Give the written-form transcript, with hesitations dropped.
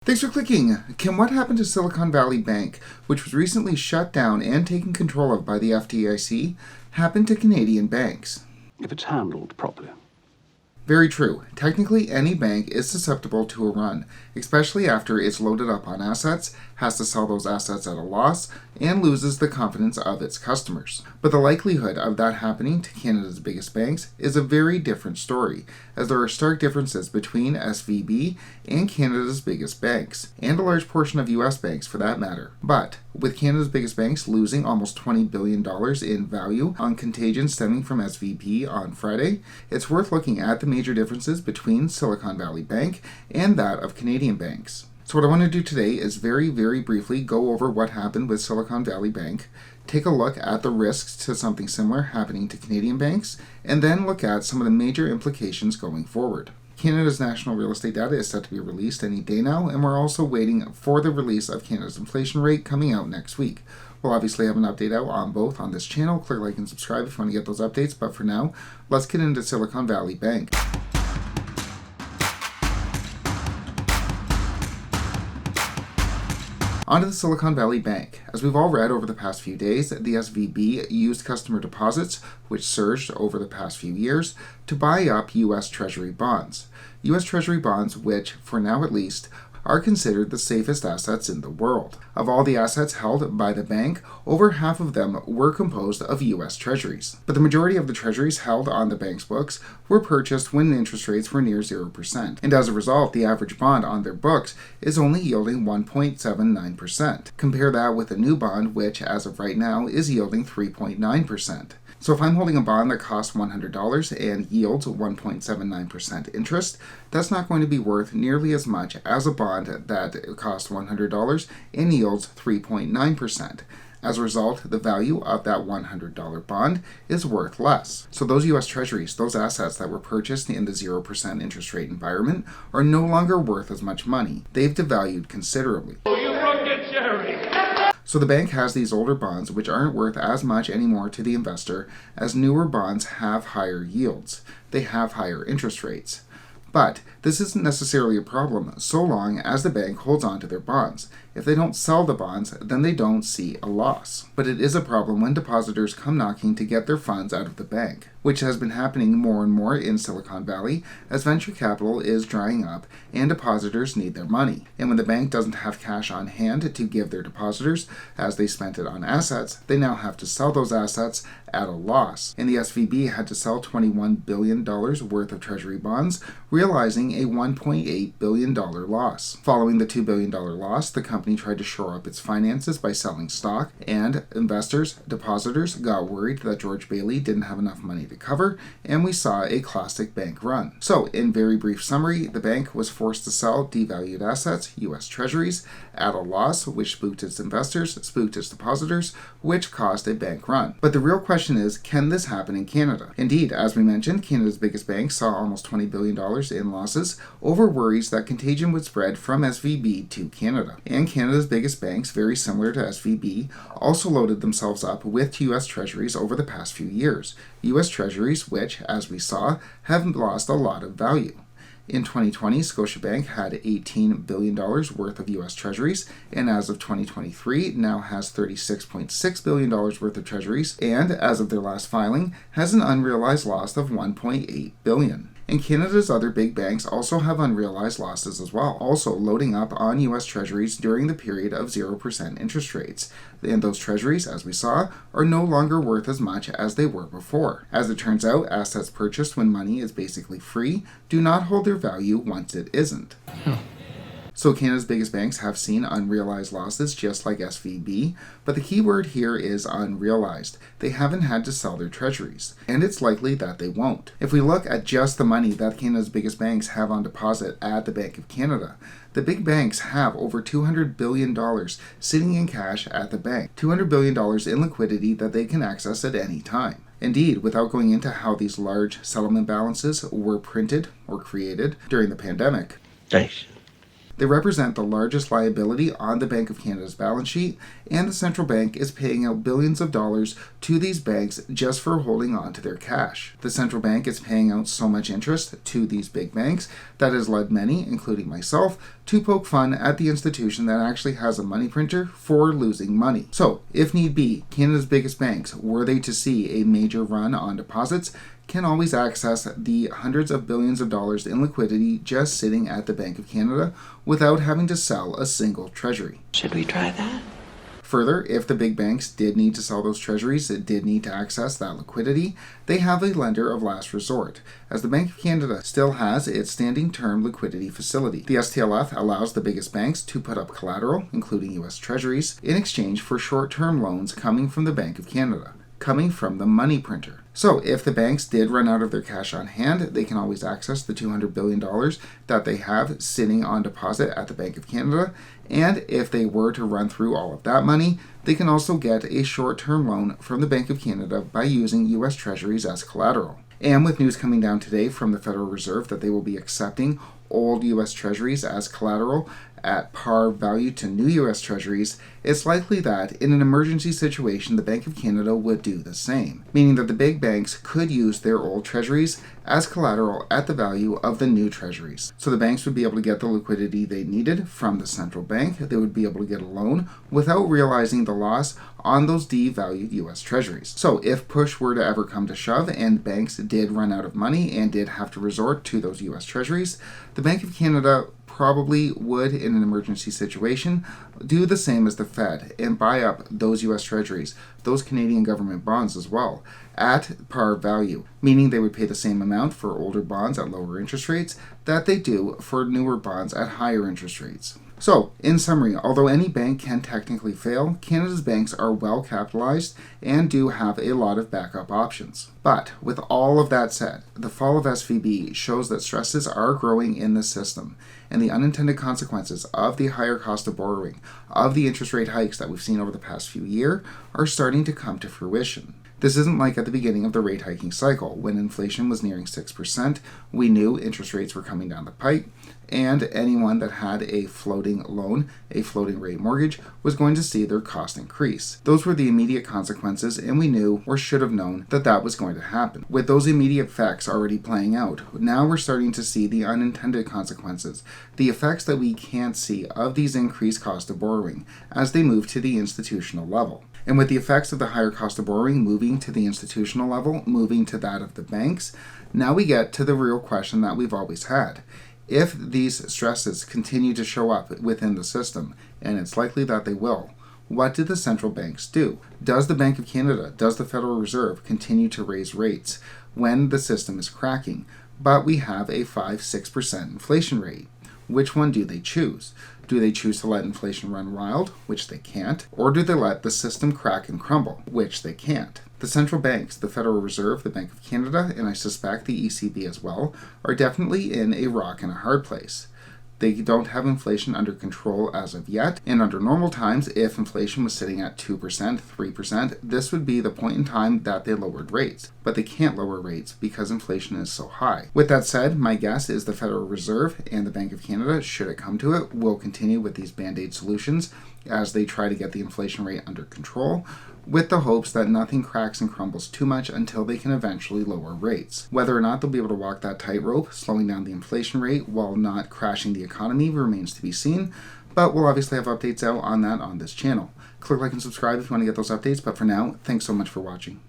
Thanks for clicking. Can what happened to Silicon Valley Bank, which was recently shut down and taken control of by the FDIC, happen to Canadian banks? If it's handled properly. Very true. Technically, any bank is susceptible to a run, especially after it's loaded up on assets, has to sell those assets at a loss, and loses the confidence of its customers. But the likelihood of that happening to Canada's biggest banks is a very different story, as there are stark differences between SVB and Canada's biggest banks, and a large portion of US banks for that matter. But with Canada's biggest banks losing almost $20 billion in value on contagion stemming from SVB on Friday, it's worth looking at the major differences between Silicon Valley Bank and that of Canadian banks. So what I want to do today is very briefly go over what happened with Silicon Valley Bank, take a look at the risks to something similar happening to Canadian banks, and then look at some of the major implications going forward. Canada's national real estate data is set to be released any day now, and we're also waiting for the release of Canada's inflation rate coming out next week. We'll obviously have an update out on both on this channel. Click like and subscribe if you want to get those updates, but for now, let's get into Silicon Valley Bank. On to the Silicon Valley Bank. As we've all read over the past few days, the SVB used customer deposits, which surged over the past few years, to buy up U.S. Treasury bonds. U.S. Treasury bonds, which, for now at least, are considered the safest assets in the world. Of all the assets held by the bank, over half of them were composed of U.S. Treasuries. But the majority of the Treasuries held on the bank's books were purchased when interest rates were near 0%. And as a result, the average bond on their books is only yielding 1.79%. Compare that with a new bond, which, as of right now, is yielding 3.9%. So if I'm holding a bond that costs $100 and yields 1.79% interest, that's not going to be worth nearly as much as a bond that costs $100 and yields 3.9%. As a result, the value of that $100 bond is worth less. So those U.S. Treasuries, those assets that were purchased in the 0% interest rate environment, are no longer worth as much money. They've devalued considerably. So the bank has these older bonds which aren't worth as much anymore to the investor, as newer bonds have higher yields. They have higher interest rates. But this isn't necessarily a problem so long as the bank holds on to their bonds. If they don't sell the bonds, then they don't see a loss. But it is a problem when depositors come knocking to get their funds out of the bank, which has been happening more and more in Silicon Valley as venture capital is drying up and depositors need their money. And when the bank doesn't have cash on hand to give their depositors as they spent it on assets, they now have to sell those assets at a loss. And the SVB had to sell $21 billion worth of Treasury bonds, realizing a $1.8 billion loss. Following the $2 billion loss, the company tried to shore up its finances by selling stock, and investors, depositors, got worried that George Bailey didn't have enough money to cover, and we saw a classic bank run. So, in very brief summary, the bank was forced to sell devalued assets, U.S. Treasuries, at a loss, which spooked its investors, spooked its depositors, which caused a bank run. But the real question is, can this happen in Canada? Indeed, as we mentioned, Canada's biggest bank saw almost $20 billion in losses over worries that contagion would spread from SVB to Canada. And Canada's biggest banks, very similar to SVB, also loaded themselves up with U.S. Treasuries over the past few years. U.S. Treasuries, which, as we saw, have lost a lot of value. In 2020, Scotiabank had $18 billion worth of U.S. Treasuries, and as of 2023, now has $36.6 billion worth of Treasuries, and as of their last filing, has an unrealized loss of $1.8 billion. And Canada's other big banks also have unrealized losses as well, also loading up on U.S. Treasuries during the period of 0% interest rates. And those Treasuries, as we saw, are no longer worth as much as they were before. As it turns out, assets purchased when money is basically free do not hold their value once it isn't. So Canada's biggest banks have seen unrealized losses just like SVB, but the key word here is unrealized. They haven't had to sell their treasuries, and it's likely that they won't. If we look at just the money that Canada's biggest banks have on deposit at the Bank of Canada, the big banks have over $200 billion sitting in cash at the bank, $200 billion in liquidity that they can access at any time. Indeed, without going into how these large settlement balances were printed or created during the pandemic, They represent the largest liability on the Bank of Canada's balance sheet, and the central bank is paying out billions of dollars to these banks just for holding on to their cash. The central bank is paying out so much interest to these big banks that has led many, including myself, to poke fun at the institution that actually has a money printer for losing money. So, if need be, Canada's biggest banks, were they to see a major run on deposits, can always access the hundreds of billions of dollars in liquidity just sitting at the Bank of Canada without having to sell a single treasury. Should we try that? Further, if the big banks did need to sell those treasuries, did need to access that liquidity, they have a lender of last resort, as the Bank of Canada still has its standing term liquidity facility. The STLF allows the biggest banks to put up collateral, including U.S. treasuries, in exchange for short-term loans coming from the Bank of Canada, coming from the money printer. So if the banks did run out of their cash on hand, they can always access the $200 billion that they have sitting on deposit at the Bank of Canada. And if they were to run through all of that money, they can also get a short-term loan from the Bank of Canada by using U.S. treasuries as collateral. And with news coming down today from the Federal Reserve that they will be accepting old U.S. treasuries as collateral at par value to new U.S. treasuries, it's likely that in an emergency situation, the Bank of Canada would do the same, meaning that the big banks could use their old treasuries as collateral at the value of the new treasuries. So the banks would be able to get the liquidity they needed from the central bank. They would be able to get a loan without realizing the loss on those devalued U.S. treasuries. So if push were to ever come to shove and banks did run out of money and did have to resort to those U.S. treasuries, the Bank of Canada probably would, in an emergency situation, do the same as the Fed and buy up those U.S. treasuries, those Canadian government bonds as well, at par value, meaning they would pay the same amount for older bonds at lower interest rates that they do for newer bonds at higher interest rates. So, in summary, although any bank can technically fail, Canada's banks are well capitalized and do have a lot of backup options. But, with all of that said, the fall of SVB shows that stresses are growing in the system, and the unintended consequences of the higher cost of borrowing, of the interest rate hikes that we've seen over the past few years, are starting to come to fruition. This isn't like at the beginning of the rate hiking cycle, when inflation was nearing 6%, we knew interest rates were coming down the pipe, and anyone that had a floating loan, a floating rate mortgage, was going to see their cost increase. Those were the immediate consequences, and we knew, or should have known, that that was going to happen. With those immediate effects already playing out, now we're starting to see the unintended consequences, the effects that we can't see of these increased cost of borrowing as they move to the institutional level. And with the effects of the higher cost of borrowing moving to the institutional level, moving to that of the banks, now we get to the real question that we've always had. If these stresses continue to show up within the system, and it's likely that they will, what do the central banks do? Does the Bank of Canada, does the Federal Reserve continue to raise rates when the system is cracking, but we have a 5-6% inflation rate? Which one do they choose? Do they choose to let inflation run wild, which they can't, or do they let the system crack and crumble, which they can't? The central banks, the Federal Reserve, the Bank of Canada, and I suspect the ECB as well, are definitely in a rock and a hard place. They don't have inflation under control as of yet, and under normal times, if inflation was sitting at 2%, 3%, this would be the point in time that they lowered rates. But they can't lower rates because inflation is so high. With that said, my guess is the Federal Reserve and the Bank of Canada, should it come to it, will continue with these band-aid solutions as they try to get the inflation rate under control, with the hopes that nothing cracks and crumbles too much until they can eventually lower rates. Whether or not they'll be able to walk that tightrope, slowing down the inflation rate while not crashing the economy, remains to be seen, but we'll obviously have updates out on that on this channel. Click like and subscribe if you want to get those updates, but for now, thanks so much for watching.